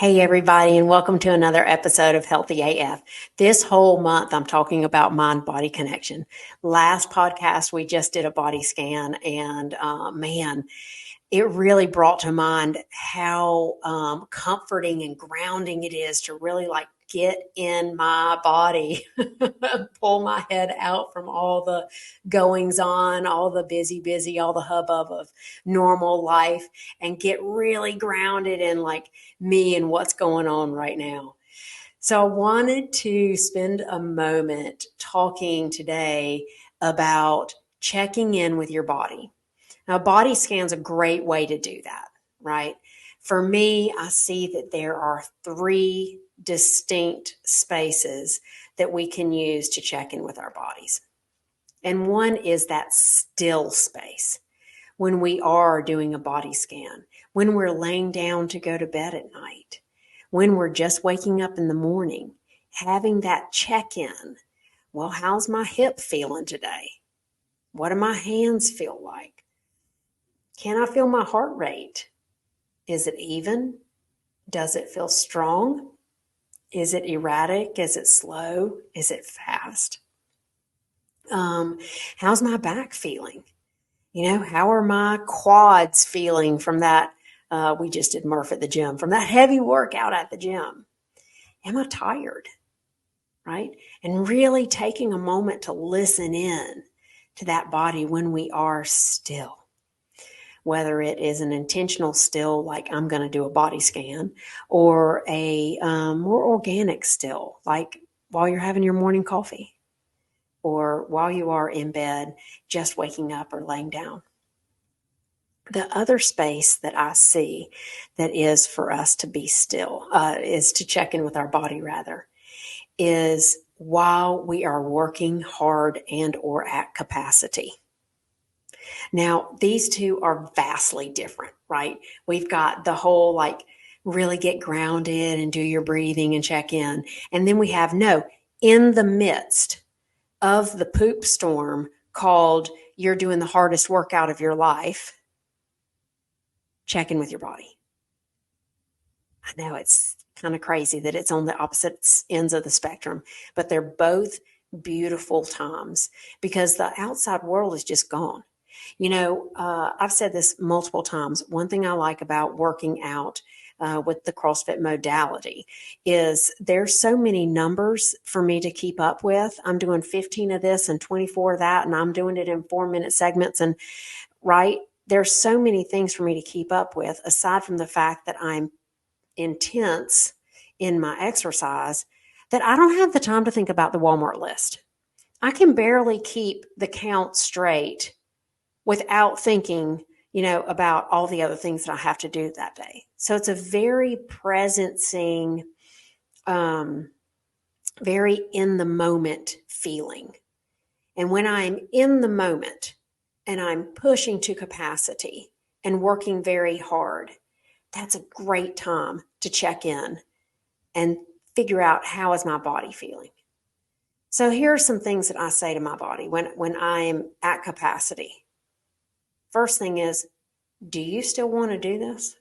Hey, everybody, and welcome to another episode of Healthy AF. This whole month, I'm talking about mind body connection. Last podcast, we just did a body scan, and man, it really brought to mind how comforting and grounding it is to really get in my body, pull my head out from all the goings on, all the busy, all the hubbub of normal life, and get really grounded in me and what's going on right now. So I wanted to spend a moment talking today about checking in with your body. Now, a body scan's a great way to do that, right? For me, I see that there are three distinct spaces that we can use to check in with our bodies. And one is that still space when we are doing a body scan, when we're laying down to go to bed at night, when we're just waking up in the morning, having that check-in. Well, how's my hip feeling today? What do my hands feel like? Can I feel my heart rate? Is it even? Does it feel strong? Is it erratic? Is it slow? Is it fast? How's my back feeling? How are my quads feeling from that? We just did Murph at the gym, from that heavy workout at the gym. Am I tired? Right? And really taking a moment to listen in to that body when we are still. Whether it is an intentional still, like I'm going to do a body scan, or a more organic still, like while you're having your morning coffee, or while you are in bed, just waking up or laying down. The other space that I see that is for us to be still, is to check in with our body rather, is while we are working hard and or at capacity. Now, these two are vastly different, right? We've got the whole really get grounded and do your breathing and check in. And then we have in the midst of the poop storm called you're doing the hardest workout of your life, check in with your body. I know it's kind of crazy that it's on the opposite ends of the spectrum, but they're both beautiful times because the outside world is just gone. I've said this multiple times. One thing I like about working out with the CrossFit modality is there's so many numbers for me to keep up with. I'm doing 15 of this and 24 of that, and I'm doing it in 4-minute segments. And there's so many things for me to keep up with, aside from the fact that I'm intense in my exercise, that I don't have the time to think about the Walmart list. I can barely keep the count straight without thinking, about all the other things that I have to do that day. So it's a very presencing, very in the moment feeling. And when I'm in the moment and I'm pushing to capacity and working very hard, that's a great time to check in and figure out how is my body feeling. So here are some things that I say to my body when I'm at capacity. First thing is, do you still want to do this?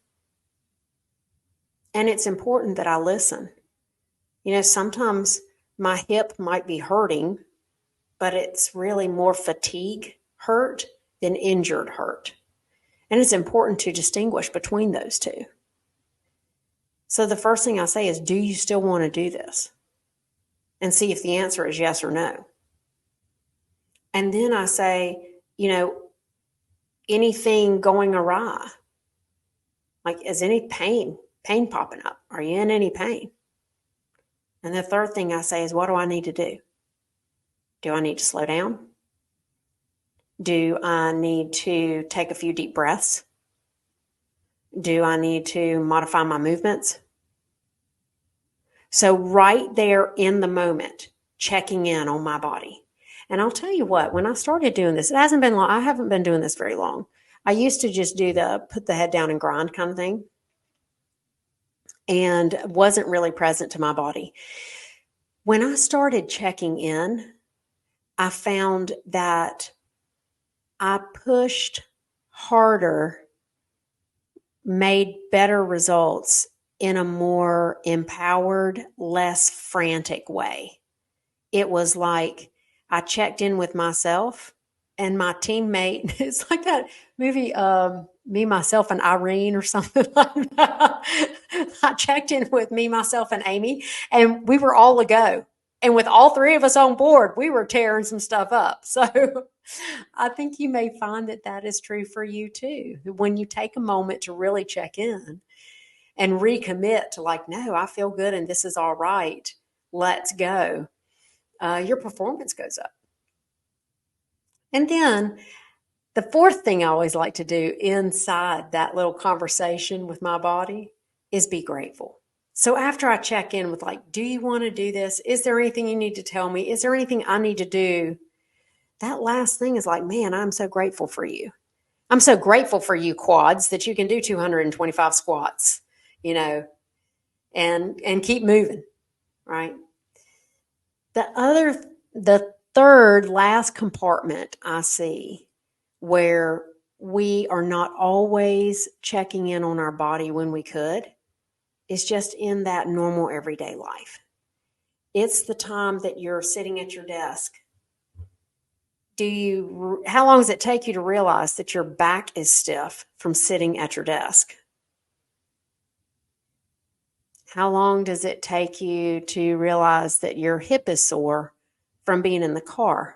And it's important that I listen. Sometimes my hip might be hurting, but it's really more fatigue hurt than injured hurt. And it's important to distinguish between those two. So the first thing I say is, do you still want to do this? And see if the answer is yes or no. And then I say, anything going awry? Is any pain popping up? Are you in any pain? And the third thing I say is, what do I need to do? Do I need to slow down? Do I need to take a few deep breaths? Do I need to modify my movements? So right there in the moment, checking in on my body. And I'll tell you what, when I started doing this, it hasn't been long. I haven't been doing this very long. I used to just do put the head down and grind kind of thing, and wasn't really present to my body. When I started checking in, I found that I pushed harder, made better results in a more empowered, less frantic way. It was like I checked in with myself and my teammate. It's like that movie, Me, Myself, and Irene or something like that. I checked in with me, myself, and Amy, and we were all a go. And with all three of us on board, we were tearing some stuff up. So I think you may find that that is true for you too. When you take a moment to really check in and recommit to, like, no, I feel good and this is all right, let's go, your performance goes up. And then the fourth thing I always like to do inside that little conversation with my body is be grateful. So after I check in with, like, do you want to do this? Is there anything you need to tell me? Is there anything I need to do? That last thing is like, man, I'm so grateful for you. I'm so grateful for you quads that you can do 225 squats, you know, and keep moving, right? The third last compartment I see where we are not always checking in on our body when we could is just in that normal everyday life. It's the time that you're sitting at your desk. How long does it take you to realize that your back is stiff from sitting at your desk? How long does it take you to realize that your hip is sore from being in the car?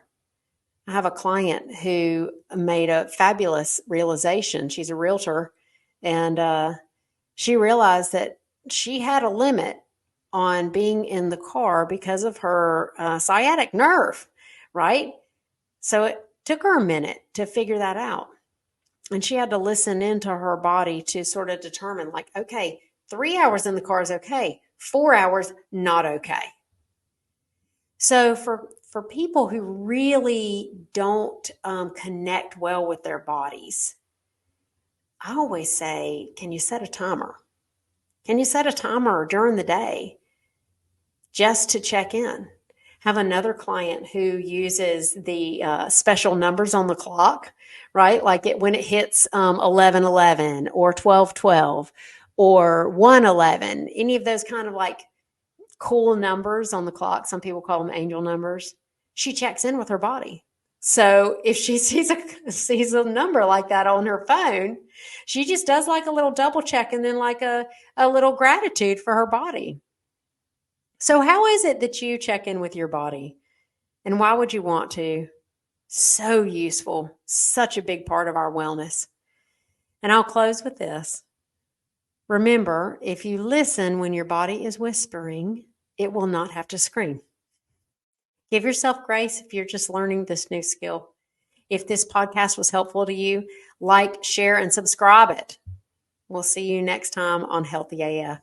I have a client who made a fabulous realization. She's a realtor, and she realized that she had a limit on being in the car because of her sciatic nerve, right? So it took her a minute to figure that out. And she had to listen into her body to sort of determine, like, okay, 3 hours in the car is okay. 4 hours, not okay. So for people who really don't connect well with their bodies, I always say, can you set a timer? Can you set a timer during the day just to check in? Have another client who uses the special numbers on the clock, right? Like when it hits 11:11 or 12:12 or 1:11, any of those kind of like cool numbers on the clock. Some people call them angel numbers. She checks in with her body. So if she sees a number like that on her phone, she just does like a little double check and then like a little gratitude for her body. So how is it that you check in with your body? And why would you want to? So useful, such a big part of our wellness. And I'll close with this. Remember, if you listen when your body is whispering, it will not have to scream. Give yourself grace if you're just learning this new skill. If this podcast was helpful to you, like, share, and subscribe it. We'll see you next time on Healthy AF.